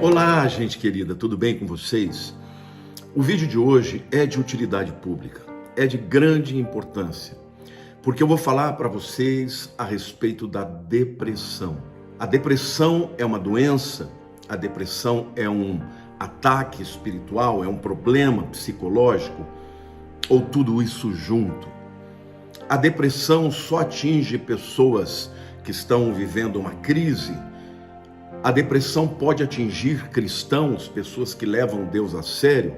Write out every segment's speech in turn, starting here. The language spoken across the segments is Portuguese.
Olá, gente querida, tudo bem com vocês? O vídeo de hoje é de utilidade pública, é de grande importância, porque eu vou falar para vocês a respeito da depressão. A depressão é uma doença, a depressão é um ataque espiritual, é um problema psicológico, ou tudo isso junto? A depressão só atinge pessoas que estão vivendo uma crise. A depressão pode atingir cristãos, pessoas que levam Deus a sério?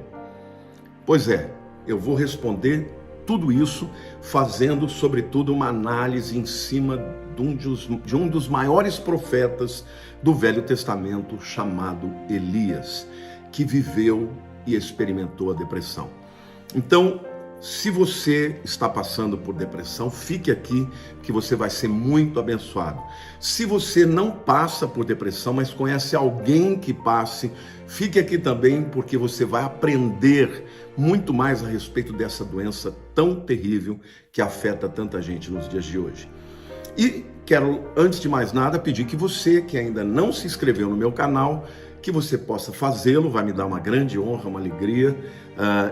Pois é, eu vou responder tudo isso fazendo, sobretudo, uma análise em cima de um dos maiores profetas do Velho Testamento, chamado Elias, que viveu e experimentou a depressão. Então, se você está passando por depressão, fique aqui que você vai ser muito abençoado. Se você não passa por depressão, mas conhece alguém que passe, fique aqui também porque você vai aprender muito mais a respeito dessa doença tão terrível que afeta tanta gente nos dias de hoje. E quero, antes de mais nada, pedir que você que ainda não se inscreveu no meu canal, que você possa fazê-lo, vai me dar uma grande honra, uma alegria.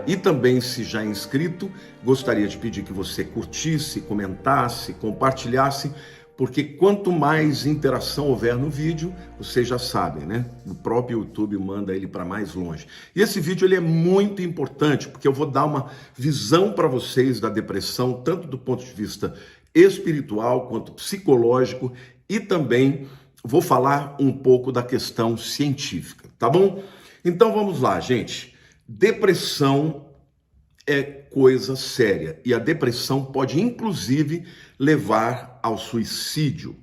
E também, se já é inscrito, gostaria de pedir que você curtisse, comentasse, compartilhasse, porque quanto mais interação houver no vídeo, vocês já sabem, né? O próprio YouTube manda ele para mais longe. E esse vídeo ele é muito importante, porque eu vou dar uma visão para vocês da depressão, tanto do ponto de vista espiritual quanto psicológico, e também vou falar um pouco da questão científica, tá bom? Então vamos lá, gente. Depressão é coisa séria e a depressão pode inclusive levar ao suicídio.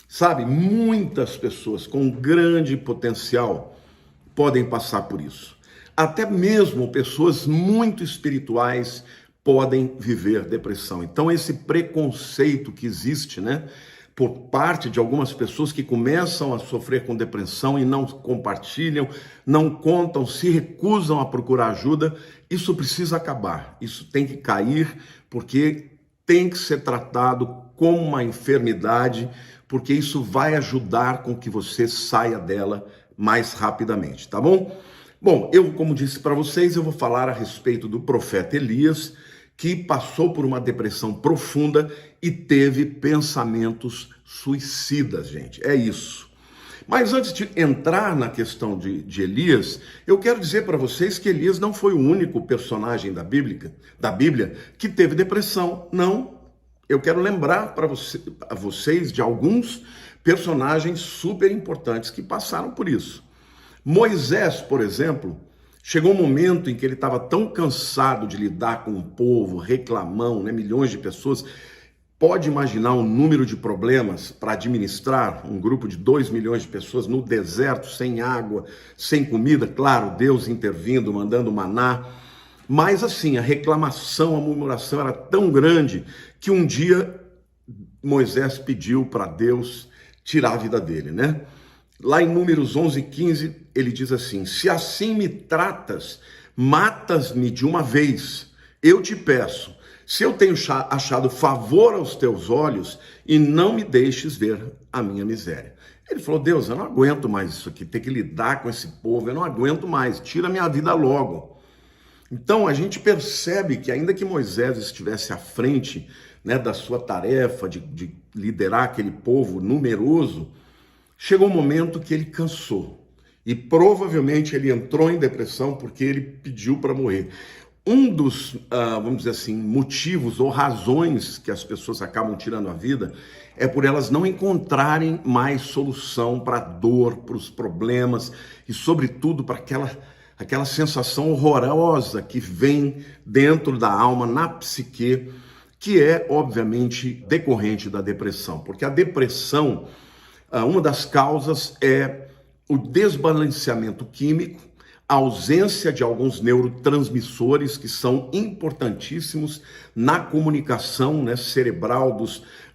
Sabe, muitas pessoas com grande potencial podem passar por isso. Até mesmo pessoas muito espirituais podem viver depressão. Então esse preconceito que existe, né, por parte de algumas pessoas que começam a sofrer com depressão e não compartilham, não contam, se recusam a procurar ajuda, isso precisa acabar, isso tem que cair, porque tem que ser tratado como uma enfermidade, porque isso vai ajudar com que você saia dela mais rapidamente, tá bom? Bom, eu, como disse para vocês, eu vou falar a respeito do profeta Elias, que passou por uma depressão profunda e teve pensamentos suicidas, gente. É isso. Mas antes de entrar na questão de Elias, eu quero dizer para vocês que Elias não foi o único personagem da Bíblia que teve depressão. Não. Eu quero lembrar para vocês de alguns personagens super importantes que passaram por isso. Moisés, por exemplo, chegou um momento em que ele estava tão cansado de lidar com o povo, reclamão, né, milhões de pessoas. Pode imaginar o número de problemas para administrar um grupo de 2 milhões de pessoas no deserto, sem água, sem comida? Claro, Deus intervindo, mandando maná. Mas assim, a reclamação, a murmuração era tão grande que um dia Moisés pediu para Deus tirar a vida dele, né? Lá em Números 11:15, ele diz assim: se assim me tratas, matas-me de uma vez, eu te peço, se eu tenho achado favor aos teus olhos, e não me deixes ver a minha miséria. Ele falou: Deus, eu não aguento mais isso aqui, ter que lidar com esse povo, eu não aguento mais, tira a minha vida logo. Então a gente percebe que ainda que Moisés estivesse à frente, né, da sua tarefa de liderar aquele povo numeroso, chegou um momento que ele cansou e provavelmente ele entrou em depressão porque ele pediu para morrer. Um dos, vamos dizer assim, motivos ou razões que as pessoas acabam tirando a vida é por elas não encontrarem mais solução para a dor, para os problemas e, sobretudo, para aquela sensação horrorosa que vem dentro da alma, na psique, que é, obviamente, decorrente da depressão. Porque a depressão, uma das causas é o desbalanceamento químico, a ausência de alguns neurotransmissores que são importantíssimos na comunicação, né, cerebral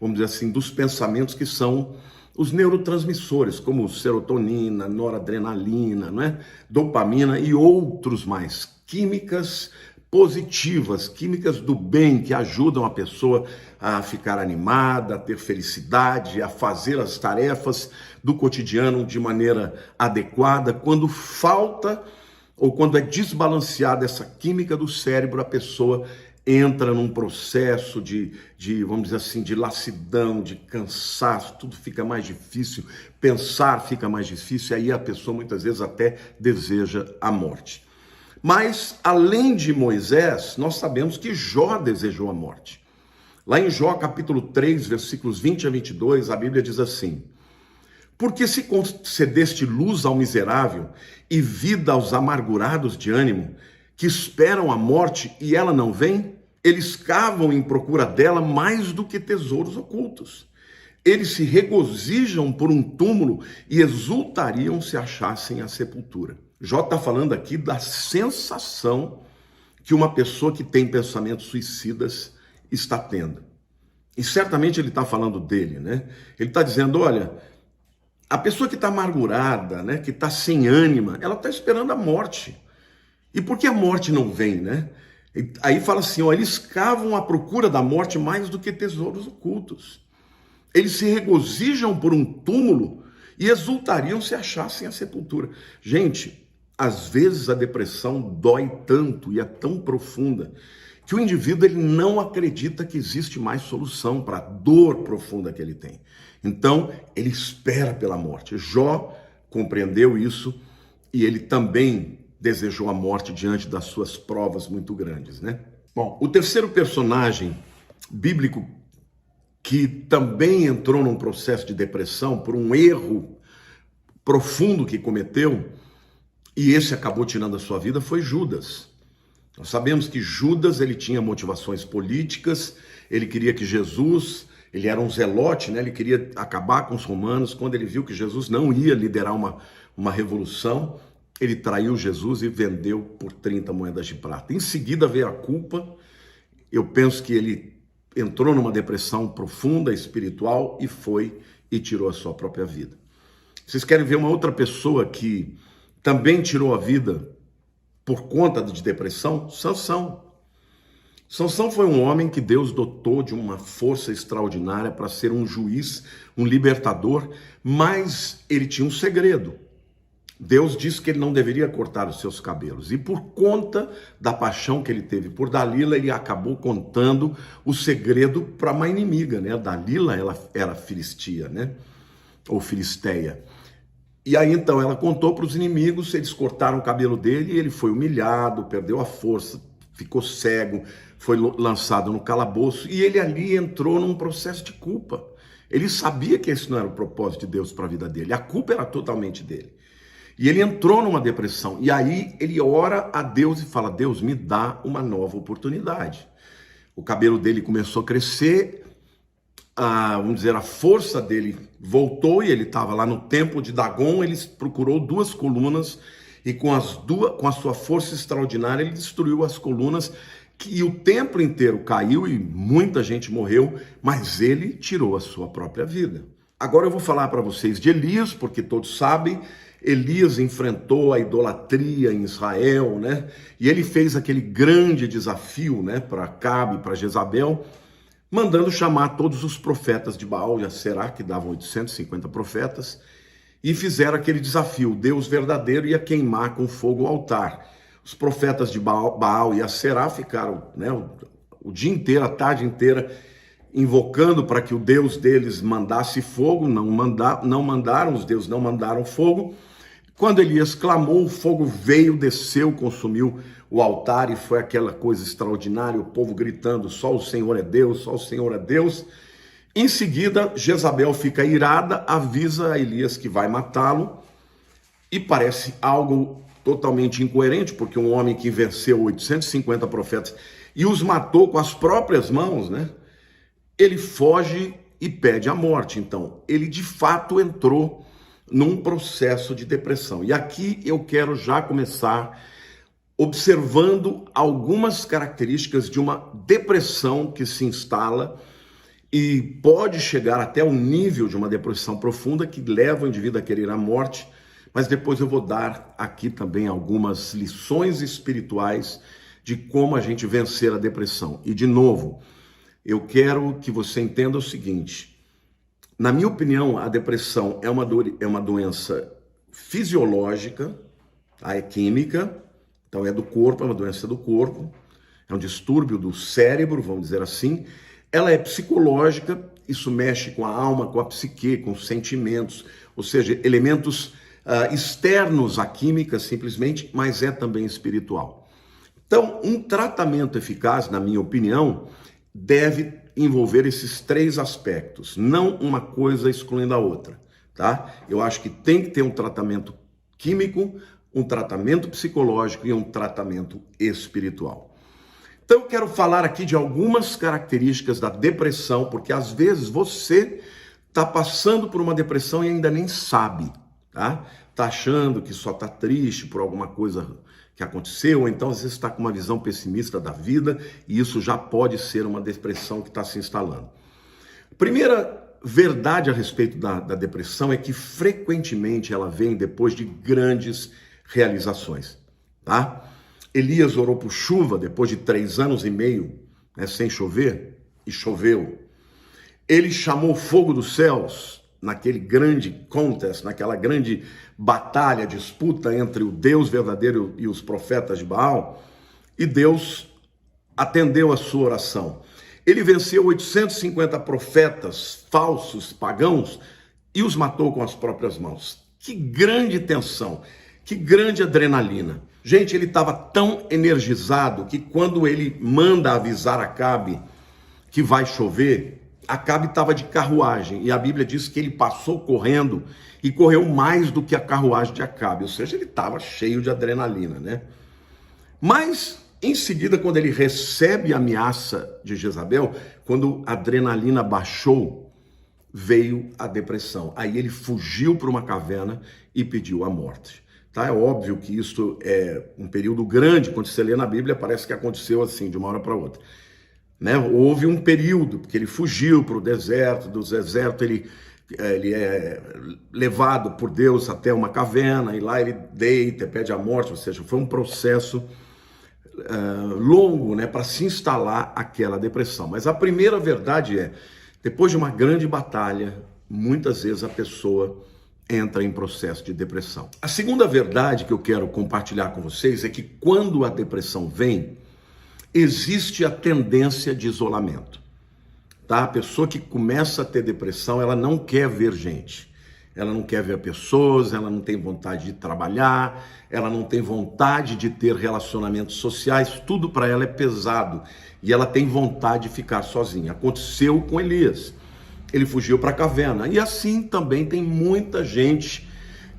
vamos dizer assim, dos pensamentos, que são os neurotransmissores, como serotonina, noradrenalina, né, dopamina e outros mais. Químicas positivas, químicas do bem, que ajudam a pessoa a ficar animada, a ter felicidade, a fazer as tarefas do cotidiano de maneira adequada. Quando falta ou quando é desbalanceada essa química do cérebro, a pessoa entra num processo vamos dizer assim, de lassidão, de cansaço, tudo fica mais difícil, pensar fica mais difícil, e aí a pessoa muitas vezes até deseja a morte. Mas, além de Moisés, nós sabemos que Jó desejou a morte. Lá em Jó, capítulo 3, versículos 20 a 22, a Bíblia diz assim: porque se concedeste luz ao miserável e vida aos amargurados de ânimo, que esperam a morte e ela não vem, eles cavam em procura dela mais do que tesouros ocultos. Eles se regozijam por um túmulo e exultariam se achassem a sepultura. Jó está falando aqui da sensação que uma pessoa que tem pensamentos suicidas está tendo. E certamente ele está falando dele, né? Ele está dizendo, olha, a pessoa que está amargurada, né, que está sem ânima, ela está esperando a morte. E por que a morte não vem, né? Aí fala assim, ó, eles cavam à procura da morte mais do que tesouros ocultos. Eles se regozijam por um túmulo e exultariam se achassem a sepultura. Gente, às vezes a depressão dói tanto e é tão profunda que o indivíduo ele não acredita que existe mais solução para a dor profunda que ele tem. Então, ele espera pela morte. Jó compreendeu isso e ele também desejou a morte diante das suas provas muito grandes, né? Bom, o terceiro personagem bíblico que também entrou num processo de depressão por um erro profundo que cometeu, e esse acabou tirando a sua vida, foi Judas. Nós sabemos que Judas, ele tinha motivações políticas, ele queria que Jesus, ele era um zelote, né? Ele queria acabar com os romanos. Quando ele viu que Jesus não ia liderar uma revolução, ele traiu Jesus e vendeu por 30 moedas de prata. Em seguida veio a culpa. Eu penso que ele entrou numa depressão profunda, espiritual, e foi e tirou a sua própria vida. Vocês querem ver uma outra pessoa que também tirou a vida por conta de depressão? Sansão. Sansão foi um homem que Deus dotou de uma força extraordinária para ser um juiz, um libertador, mas ele tinha um segredo. Deus disse que ele não deveria cortar os seus cabelos. E por conta da paixão que ele teve por Dalila, ele acabou contando o segredo para uma inimiga, né? Dalila, ela era filistia, né? Ou filisteia. E aí então ela contou para os inimigos, eles cortaram o cabelo dele e ele foi humilhado, perdeu a força, ficou cego, foi lançado no calabouço e ele ali entrou num processo de culpa. Ele sabia que esse não era o propósito de Deus para a vida dele, a culpa era totalmente dele. E ele entrou numa depressão, e aí ele ora a Deus e fala, Deus, me dá uma nova oportunidade. O cabelo dele começou a crescer, vamos dizer, a força dele voltou, e ele estava lá no templo de Dagon, ele procurou 2 colunas, e com a sua força extraordinária, ele destruiu as colunas, e o templo inteiro caiu, e muita gente morreu, mas ele tirou a sua própria vida. Agora eu vou falar para vocês de Elias, porque todos sabem, Elias enfrentou a idolatria em Israel, né? E ele fez aquele grande desafio, né, para Acabe, para Jezabel, mandando chamar todos os profetas de Baal e Aserá, que davam 850 profetas, e fizeram aquele desafio. O Deus verdadeiro ia queimar com fogo o altar. Os profetas de Baal e Aserá ficaram, né, o dia inteiro, a tarde inteira, invocando para que o Deus deles mandasse fogo. Não mandaram, os deuses não mandaram fogo. Quando Elias clamou, o fogo veio, desceu, consumiu o altar, e foi aquela coisa extraordinária, o povo gritando, só o Senhor é Deus, só o Senhor é Deus. Em seguida, Jezabel fica irada, avisa a Elias que vai matá-lo, e parece algo totalmente incoerente, porque um homem que venceu 850 profetas e os matou com as próprias mãos, né? Ele foge e pede a morte. Então, ele de fato entrou num processo de depressão. E aqui eu quero já começar observando algumas características de uma depressão que se instala e pode chegar até o nível de uma depressão profunda que leva o indivíduo a querer a morte, mas depois eu vou dar aqui também algumas lições espirituais de como a gente vencer a depressão. E de novo, eu quero que você entenda o seguinte: na minha opinião, a depressão é uma doença fisiológica, tá? É química, então é do corpo, é uma doença do corpo, é um distúrbio do cérebro, vamos dizer assim. Ela é psicológica, isso mexe com a alma, com a psique, com os sentimentos, ou seja, elementos externos à química simplesmente, mas é também espiritual. Então, um tratamento eficaz, na minha opinião, deve envolver esses três aspectos, não uma coisa excluindo a outra, tá? Eu acho que tem que ter um tratamento químico, um tratamento psicológico e um tratamento espiritual. Então eu quero falar aqui de algumas características da depressão, porque às vezes você está passando por uma depressão e ainda nem sabe, tá? Tá achando que só tá triste por alguma coisa que aconteceu, ou então às vezes está com uma visão pessimista da vida e isso já pode ser uma depressão que está se instalando. Primeira verdade a respeito da depressão é que frequentemente ela vem depois de grandes realizações, tá? Elias orou por chuva depois de 3 anos e meio, né, sem chover, e choveu. Ele chamou fogo dos céus naquele grande contest, naquela grande batalha, disputa entre o Deus verdadeiro e os profetas de Baal, e Deus atendeu a sua oração. Ele venceu 850 profetas falsos, pagãos, e os matou com as próprias mãos. Que grande tensão, que grande adrenalina. Gente, ele estava tão energizado que quando ele manda avisar Acabe que vai chover, Acabe estava de carruagem, e a Bíblia diz que ele passou correndo e correu mais do que a carruagem de Acabe, ou seja, ele estava cheio de adrenalina, né? Mas, em seguida, quando ele recebe a ameaça de Jezabel, quando a adrenalina baixou, veio a depressão. Aí ele fugiu para uma caverna e pediu a morte. Tá? É óbvio que isso é um período grande, quando você lê na Bíblia, parece que aconteceu assim, de uma hora para outra. Né? Houve um período, porque ele fugiu para o deserto, do deserto ele é levado por Deus até uma caverna, e lá ele deita, pede a morte, ou seja, foi um processo longo, né, para se instalar aquela depressão. Mas a primeira verdade é, depois de uma grande batalha, muitas vezes a pessoa entra em processo de depressão. A segunda verdade que eu quero compartilhar com vocês é que quando a depressão vem, existe a tendência de isolamento, tá? A pessoa que começa a ter depressão, ela não quer ver gente, ela não quer ver pessoas, ela não tem vontade de trabalhar, ela não tem vontade de ter relacionamentos sociais, tudo para ela é pesado e ela tem vontade de ficar sozinha. Aconteceu com Elias, ele fugiu para a caverna, e assim também tem muita gente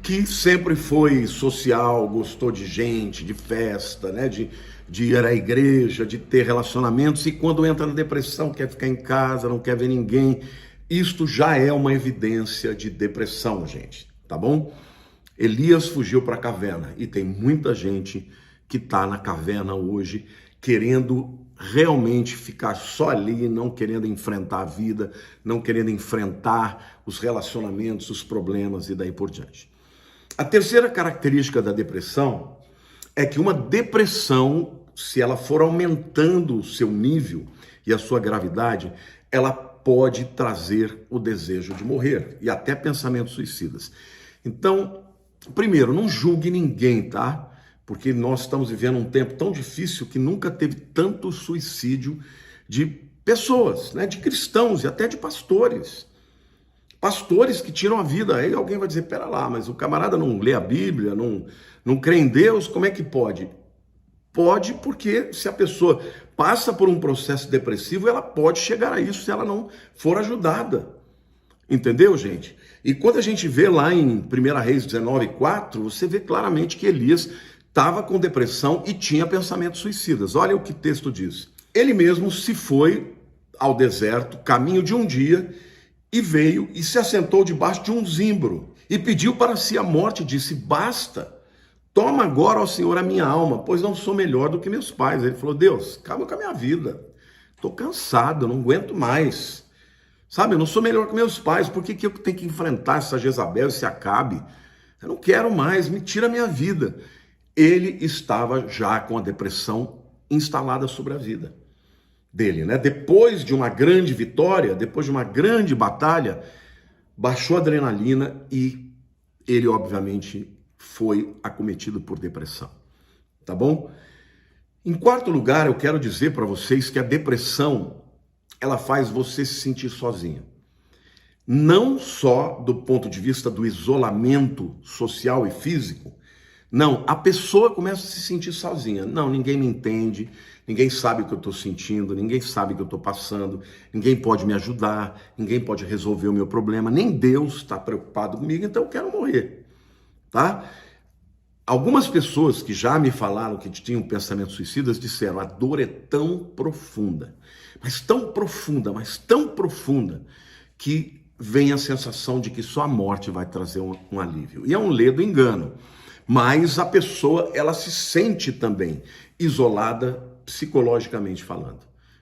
que sempre foi social, gostou de gente, de festa, né? de ir à igreja, de ter relacionamentos, e quando entra na depressão quer ficar em casa, não quer ver ninguém. Isto já é uma evidência de depressão, gente, tá bom? Elias fugiu para a caverna e tem muita gente que está na caverna hoje querendo realmente ficar só ali, não querendo enfrentar a vida, não querendo enfrentar os relacionamentos, os problemas e daí por diante. A terceira característica da depressão é que uma depressão, se ela for aumentando o seu nível e a sua gravidade, ela pode trazer o desejo de morrer e até pensamentos suicidas. Então, primeiro, não julgue ninguém, tá? Porque nós estamos vivendo um tempo tão difícil que nunca teve tanto suicídio de pessoas, né? De cristãos e até de pastores. Pastores que tiram a vida. Aí alguém vai dizer, pera lá, mas o camarada não lê a Bíblia, não crê em Deus, como é que pode? Pode, porque se a pessoa passa por um processo depressivo, ela pode chegar a isso se ela não for ajudada. Entendeu, gente? E quando a gente vê lá em 1 Reis 19:4, você vê claramente que Elias estava com depressão e tinha pensamentos suicidas. Olha o que o texto diz. Ele mesmo se foi ao deserto, caminho de um dia, e veio e se assentou debaixo de um zimbro e pediu para si a morte, e disse, basta, toma agora, ó Senhor, a minha alma, pois não sou melhor do que meus pais. Ele falou, Deus, acaba com a minha vida, estou cansado, não aguento mais, sabe, eu não sou melhor que meus pais, por que eu tenho que enfrentar essa Jezabel, esse Acabe? Eu não quero mais, me tira a minha vida. Ele estava já com a depressão instalada sobre a vida. dele, né? Depois de uma grande vitória, depois de uma grande batalha, baixou a adrenalina e ele, obviamente, foi acometido por depressão, tá bom? Em quarto lugar, eu quero dizer para vocês que a depressão, ela faz você se sentir sozinho. Não só do ponto de vista do isolamento social e físico, não, a pessoa começa a se sentir sozinha. Não, ninguém me entende, ninguém sabe o que eu estou sentindo, ninguém sabe o que eu estou passando, ninguém pode me ajudar, ninguém pode resolver o meu problema, nem Deus está preocupado comigo, então eu quero morrer, tá? Algumas pessoas que já me falaram que tinham pensamentos suicidas disseram: a dor é tão profunda, mas tão profunda, que vem a sensação de que só a morte vai trazer um alívio. E é um ledo engano, mas a pessoa, ela se sente também isolada psicologicamente falando.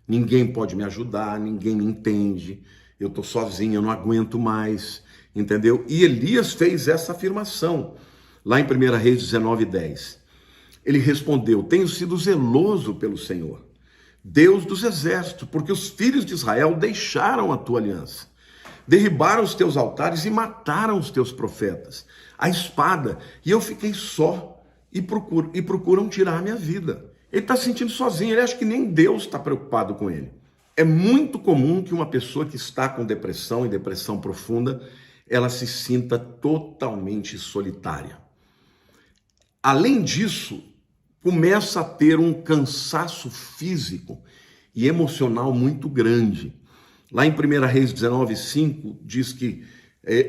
Ninguém pode me ajudar, ninguém me entende, eu estou sozinho, eu não aguento mais, entendeu? E Elias fez essa afirmação lá em 1 Reis 19:10. Ele respondeu: tenho sido zeloso pelo Senhor, Deus dos exércitos, porque os filhos de Israel deixaram a tua aliança, derribaram os teus altares e mataram os teus profetas, a espada, e eu fiquei só e procuram tirar a minha vida. Ele está se sentindo sozinho, ele acha que nem Deus está preocupado com ele. É muito comum que uma pessoa que está com depressão e depressão profunda, ela se sinta totalmente solitária. Além disso, começa a ter um cansaço físico e emocional muito grande. Lá em 1 Reis 19:5 diz que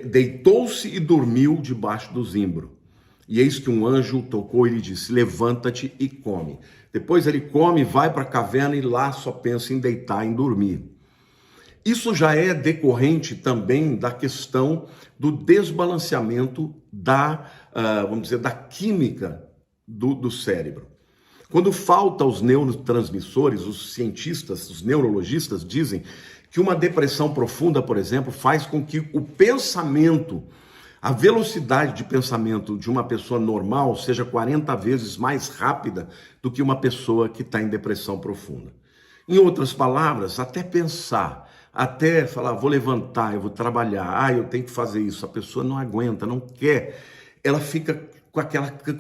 deitou-se e dormiu debaixo do zimbro. E eis que um anjo o tocou e lhe disse: levanta-te e come. Depois ele come, vai para a caverna e lá só pensa em deitar, em dormir. Isso já é decorrente também da questão do desbalanceamento vamos dizer, da química do cérebro. Quando falta os neurotransmissores, os cientistas, os neurologistas dizem que uma depressão profunda, por exemplo, faz com que o pensamento, a velocidade de pensamento de uma pessoa normal seja 40 vezes mais rápida do que uma pessoa que está em depressão profunda. Em outras palavras, até pensar, até falar, vou levantar, eu vou trabalhar, eu tenho que fazer isso, a pessoa não aguenta, não quer, ela fica com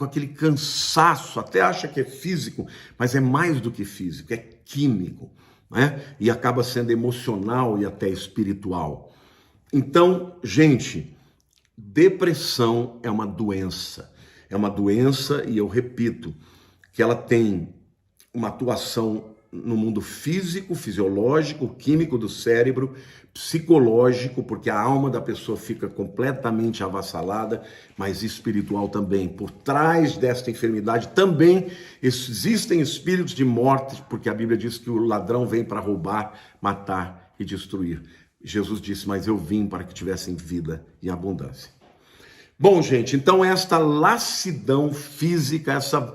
aquele cansaço, até acha que é físico, mas é mais do que físico, é químico, né? E acaba sendo emocional e até espiritual. Então, gente, depressão é uma doença e eu repito, que ela tem uma atuação no mundo físico, fisiológico, químico do cérebro, psicológico, porque a alma da pessoa fica completamente avassalada, mas espiritual também. Por trás desta enfermidade também existem espíritos de morte, porque a Bíblia diz que o ladrão vem para roubar, matar e destruir. Jesus disse: mas eu vim para que tivessem vida e abundância. Bom, gente, então esta lassidão física, essa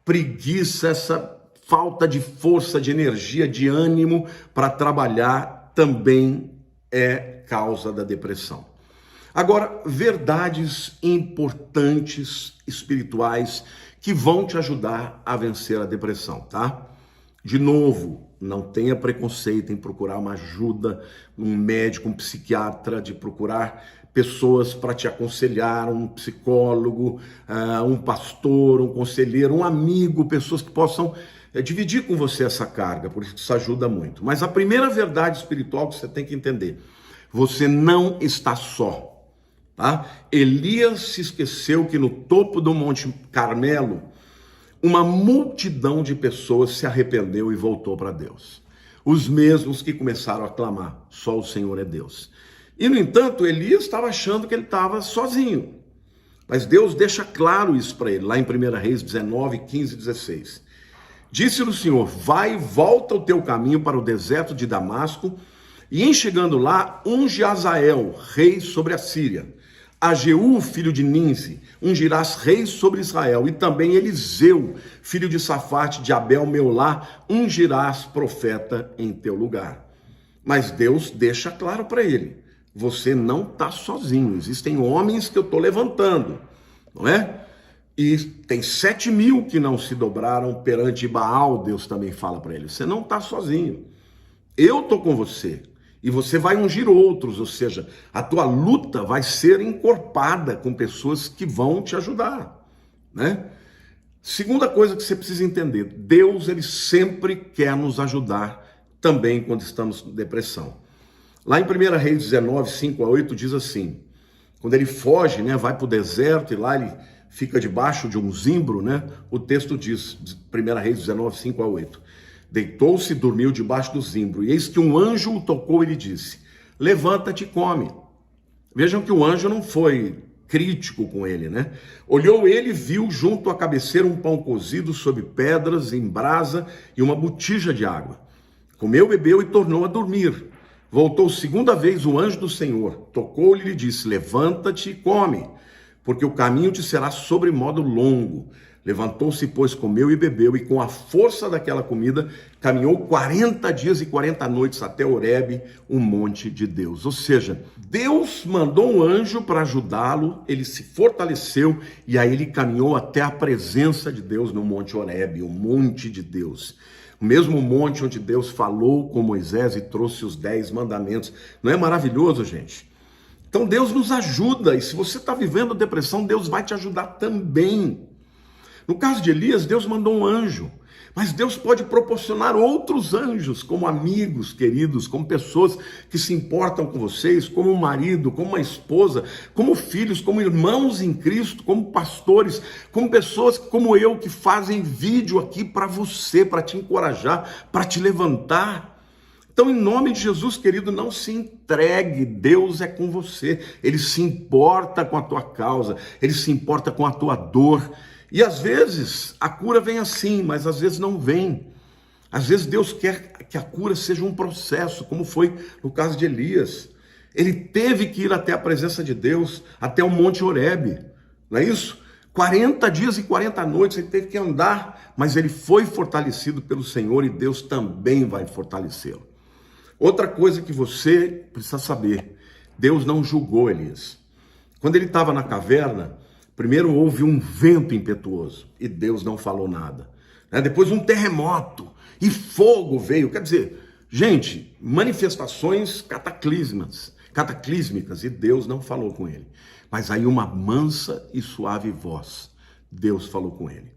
preguiça, essa falta de força, de energia, de ânimo para trabalhar também é causa da depressão. Agora, verdades importantes espirituais que vão te ajudar a vencer a depressão, tá? De novo, não tenha preconceito em procurar uma ajuda, um médico, um psiquiatra, de procurar pessoas para te aconselhar, um psicólogo, um pastor, um conselheiro, um amigo, pessoas que possam dividir com você essa carga, por isso isso ajuda muito. Mas a primeira verdade espiritual que você tem que entender: você não está só, tá? Elias se esqueceu que no topo do Monte Carmelo, uma multidão de pessoas se arrependeu e voltou para Deus. Os mesmos que começaram a clamar: só o Senhor é Deus. E, no entanto, Elias estava achando que ele estava sozinho. Mas Deus deixa claro isso para ele, lá em 1 Reis 19, 15 e 16. Disse-lhe o Senhor: vai e volta o teu caminho para o deserto de Damasco, e em chegando lá, unge Azael, rei sobre a Síria. A Jeú, filho de Ninzi, ungirás rei sobre Israel, e também Eliseu, filho de Safate, de Abel Meolá, ungirás profeta em teu lugar. Mas Deus deixa claro para ele: você não está sozinho, existem homens que eu estou levantando, não é? E tem 7.000 que não se dobraram perante Baal, Deus também fala para ele: você não está sozinho. Eu estou com você. E você vai ungir outros, ou seja, a tua luta vai ser encorpada com pessoas que vão te ajudar, né? Segunda coisa que você precisa entender, Deus, ele sempre quer nos ajudar também quando estamos em depressão. Lá em 1 Reis 19, 5-8 diz assim, quando ele foge, né, vai para o deserto e lá ele fica debaixo de um zimbro, né? O texto diz, 1 Reis 19, 5-8, deitou-se e dormiu debaixo do zimbro, e eis que um anjo o tocou e lhe disse, levanta-te e come. Vejam que o anjo não foi crítico com ele, né? Olhou ele e viu junto à cabeceira um pão cozido sobre pedras em brasa e uma botija de água. Comeu, bebeu e tornou a dormir. Voltou segunda vez o anjo do Senhor, tocou-lhe e lhe disse, levanta-te e come, porque o caminho te será sobremodo longo. Levantou-se, pois, comeu e bebeu, e com a força daquela comida, caminhou 40 dias e 40 noites até Horebe, o monte de Deus. Ou seja, Deus mandou um anjo para ajudá-lo, ele se fortaleceu, e aí ele caminhou até a presença de Deus no monte Horebe, o monte de Deus. O mesmo monte onde Deus falou com Moisés e trouxe os 10 mandamentos. Não é maravilhoso, gente? Então Deus nos ajuda, e se você está vivendo depressão, Deus vai te ajudar também. No caso de Elias, Deus mandou um anjo, mas Deus pode proporcionar outros anjos, como amigos queridos, como pessoas que se importam com vocês, como um marido, como uma esposa, como filhos, como irmãos em Cristo, como pastores, como pessoas como eu que fazem vídeo aqui para você, para te encorajar, para te levantar. Então, em nome de Jesus, querido, não se entregue, Deus é com você, Ele se importa com a tua causa, Ele se importa com a tua dor. E às vezes a cura vem assim, mas às vezes não vem. Às vezes Deus quer que a cura seja um processo, como foi no caso de Elias. Ele teve que ir até a presença de Deus, até o Monte Horebe, não é isso? 40 dias e 40 noites ele teve que andar, mas ele foi fortalecido pelo Senhor e Deus também vai fortalecê-lo. Outra coisa que você precisa saber, Deus não julgou Elias. Quando ele estava na caverna, primeiro houve um vento impetuoso e Deus não falou nada. Depois um terremoto e fogo veio. Quer dizer, gente, manifestações cataclísmicas e Deus não falou com ele. Mas aí uma mansa e suave voz, Deus falou com ele.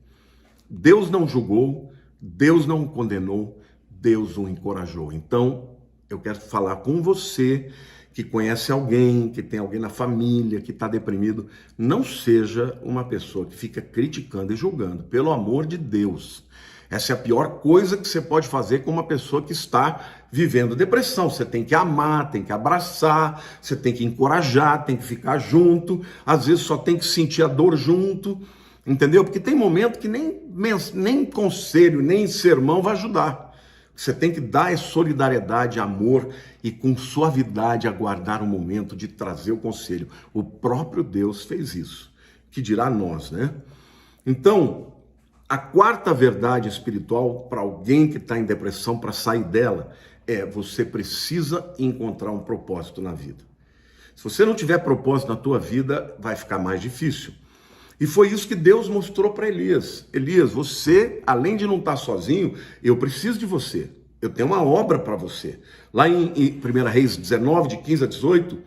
Deus não julgou, Deus não o condenou, Deus o encorajou. Então, eu quero falar com você que conhece alguém, que tem alguém na família, que está deprimido, não seja uma pessoa que fica criticando e julgando, pelo amor de Deus. Essa é a pior coisa que você pode fazer com uma pessoa que está vivendo depressão. Você tem que amar, tem que abraçar, você tem que encorajar, tem que ficar junto, às vezes só tem que sentir a dor junto, entendeu? Porque tem momento que nem conselho, nem sermão vai ajudar. Você tem que dar solidariedade, amor e com suavidade aguardar o momento de trazer o conselho. O próprio Deus fez isso, que dirá nós, né? Então, a quarta verdade espiritual para alguém que está em depressão, para sair dela, é você precisa encontrar um propósito na vida. Se você não tiver propósito na tua vida, vai ficar mais difícil. E foi isso que Deus mostrou para Elias. Elias, você, além de não estar sozinho, eu preciso de você. Eu tenho uma obra para você. Lá em 1 Reis 19, de 15 a 18,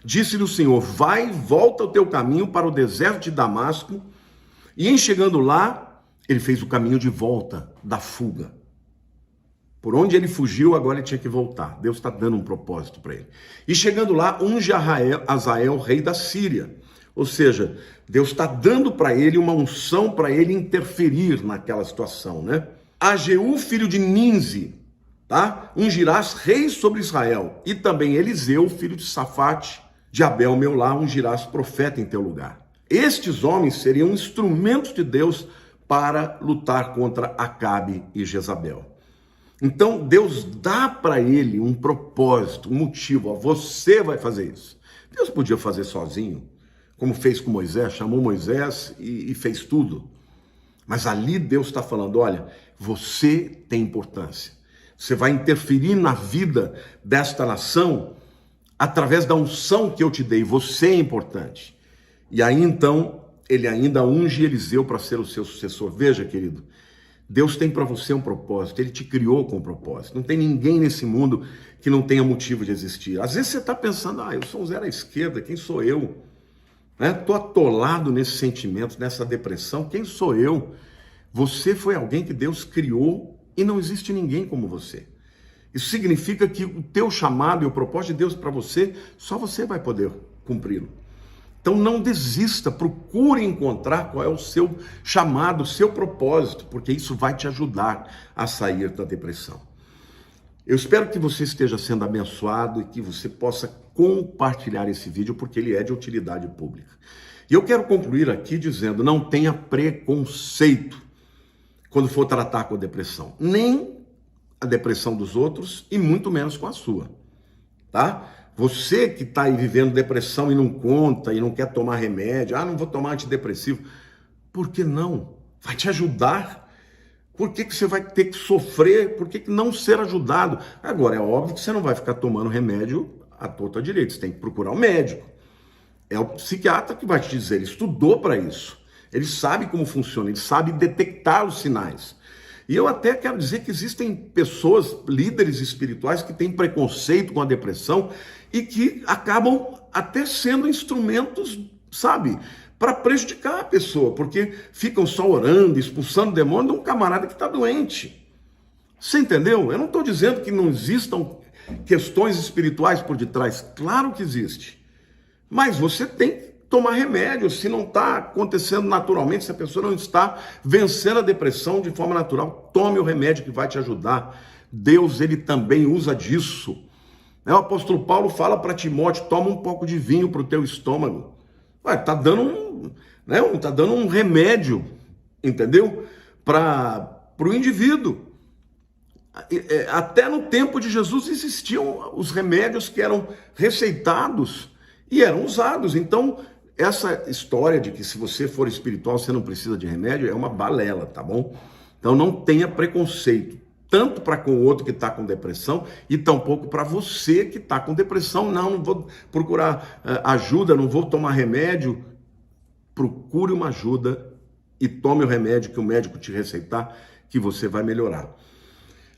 disse-lhe o Senhor, vai e volta o teu caminho para o deserto de Damasco. E em chegando lá, ele fez o caminho de volta da fuga. Por onde ele fugiu, agora ele tinha que voltar. Deus está dando um propósito para ele. E chegando lá, unge Azael, rei da Síria. Ou seja, Deus está dando para ele uma unção para ele interferir naquela situação, né? A Jeú, filho de Ninzi, tá? Ungirás rei sobre Israel. E também Eliseu, filho de Safate, de Abel, meu lá, ungirás profeta em teu lugar. Estes homens seriam instrumentos de Deus para lutar contra Acabe e Jezabel. Então, Deus dá para ele um propósito, um motivo. Ó, você vai fazer isso. Deus podia fazer sozinho, como fez com Moisés, chamou Moisés e fez tudo. Mas ali Deus está falando, olha, você tem importância. Você vai interferir na vida desta nação através da unção que eu te dei. Você é importante. E aí então, ele ainda unge Eliseu para ser o seu sucessor. Veja, querido, Deus tem para você um propósito, Ele te criou com um propósito. Não tem ninguém nesse mundo que não tenha motivo de existir. Às vezes você está pensando, eu sou um zero à esquerda, quem sou eu? Estou atolado nesse sentimento, nessa depressão, quem sou eu? Você foi alguém que Deus criou e não existe ninguém como você. Isso significa que o teu chamado e o propósito de Deus para você, só você vai poder cumpri-lo. Então não desista, procure encontrar qual é o seu chamado, o seu propósito, porque isso vai te ajudar a sair da depressão. Eu espero que você esteja sendo abençoado e que você possa compartilhar esse vídeo, porque ele é de utilidade pública. E eu quero concluir aqui dizendo, não tenha preconceito quando for tratar com a depressão. Nem a depressão dos outros e muito menos com a sua, tá? Você que está aí vivendo depressão e não conta e não quer tomar remédio, não vou tomar antidepressivo, por que não? Vai te ajudar. Por que você vai ter que sofrer? Por que não ser ajudado? Agora, é óbvio que você não vai ficar tomando remédio à torta à direita, você tem que procurar um médico. É o psiquiatra que vai te dizer, ele estudou para isso. Ele sabe como funciona, ele sabe detectar os sinais. E eu até quero dizer que existem pessoas, líderes espirituais, que têm preconceito com a depressão e que acabam até sendo instrumentos, sabe, para prejudicar a pessoa, porque ficam só orando, expulsando demônio de um camarada que está doente. Você entendeu? Eu não estou dizendo que não existam questões espirituais por detrás. Claro que existe. Mas você tem que tomar remédio, se não está acontecendo naturalmente, se a pessoa não está vencendo a depressão de forma natural, tome o remédio que vai te ajudar. Deus, ele também usa disso. O apóstolo Paulo fala para Timóteo, toma um pouco de vinho para o teu estômago. Está dando um remédio, entendeu? Para o indivíduo. Até no tempo de Jesus existiam os remédios que eram receitados e eram usados. Então, essa história de que se você for espiritual você não precisa de remédio é uma balela, tá bom? Então não tenha preconceito, tanto para com o outro que está com depressão e tampouco para você que está com depressão. Não vou procurar ajuda, não vou tomar remédio. Procure uma ajuda e tome o remédio que o médico te receitar, que você vai melhorar.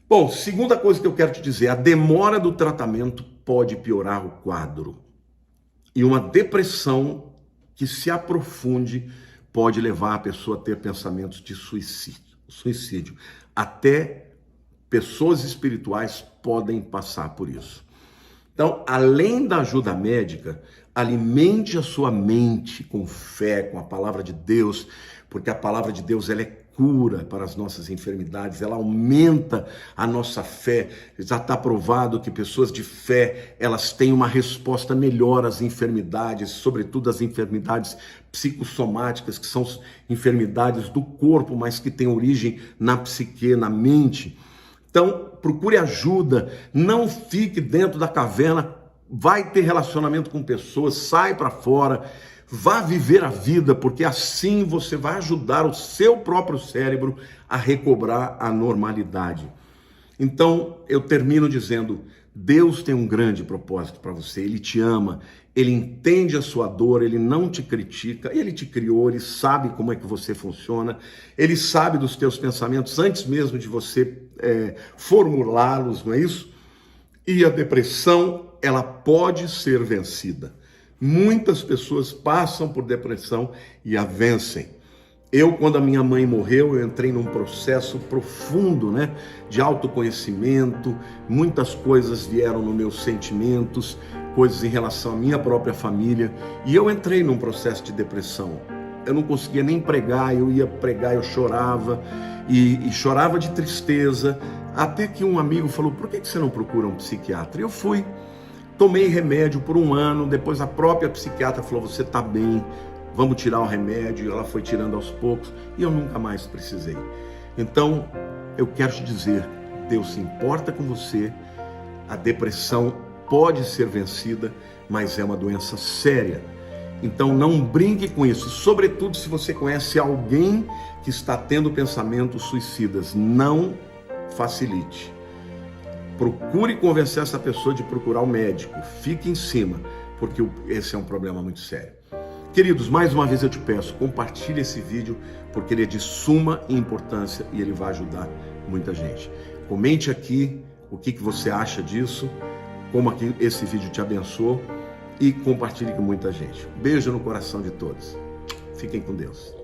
Bom, segunda coisa que eu quero te dizer, a demora do tratamento pode piorar o quadro. E uma depressão que se aprofunde pode levar a pessoa a ter pensamentos de suicídio. Até pessoas espirituais podem passar por isso. Então, além da ajuda médica, alimente a sua mente com fé, com a palavra de Deus, porque a palavra de Deus ela é cura para as nossas enfermidades, ela aumenta a nossa fé. Já está provado que pessoas de fé, elas têm uma resposta melhor às enfermidades, sobretudo as enfermidades psicossomáticas, que são enfermidades do corpo, mas que têm origem na psique, na mente. Então, procure ajuda, não fique dentro da caverna, vai ter relacionamento com pessoas, sai para fora, vá viver a vida, porque assim você vai ajudar o seu próprio cérebro a recobrar a normalidade. Então, eu termino dizendo, Deus tem um grande propósito para você, Ele te ama, Ele entende a sua dor, Ele não te critica, Ele te criou, Ele sabe como é que você funciona, Ele sabe dos teus pensamentos antes mesmo de você formulá-los, não é isso? E a depressão, ela pode ser vencida. Muitas pessoas passam por depressão e a vencem. Quando a minha mãe morreu, eu entrei num processo profundo, de autoconhecimento, muitas coisas vieram nos meus sentimentos, coisas em relação à minha própria família, e eu entrei num processo de depressão. Eu não conseguia nem pregar, eu ia pregar, eu chorava, e chorava de tristeza, até que um amigo falou, por que você não procura um psiquiatra? Eu fui, tomei remédio por 1 ano, depois a própria psiquiatra falou, você está bem, vamos tirar o remédio, ela foi tirando aos poucos, e eu nunca mais precisei. Então, eu quero te dizer, Deus se importa com você, a depressão pode ser vencida, mas é uma doença séria. Então não brinque com isso, sobretudo se você conhece alguém que está tendo pensamentos suicidas, não facilite. Procure convencer essa pessoa de procurar o médico, fique em cima, porque esse é um problema muito sério. Queridos, mais uma vez eu te peço, compartilhe esse vídeo, porque ele é de suma importância e ele vai ajudar muita gente. Comente aqui o que você acha disso, como aqui esse vídeo te abençoou, e compartilhe com muita gente. Beijo no coração de todos. Fiquem com Deus.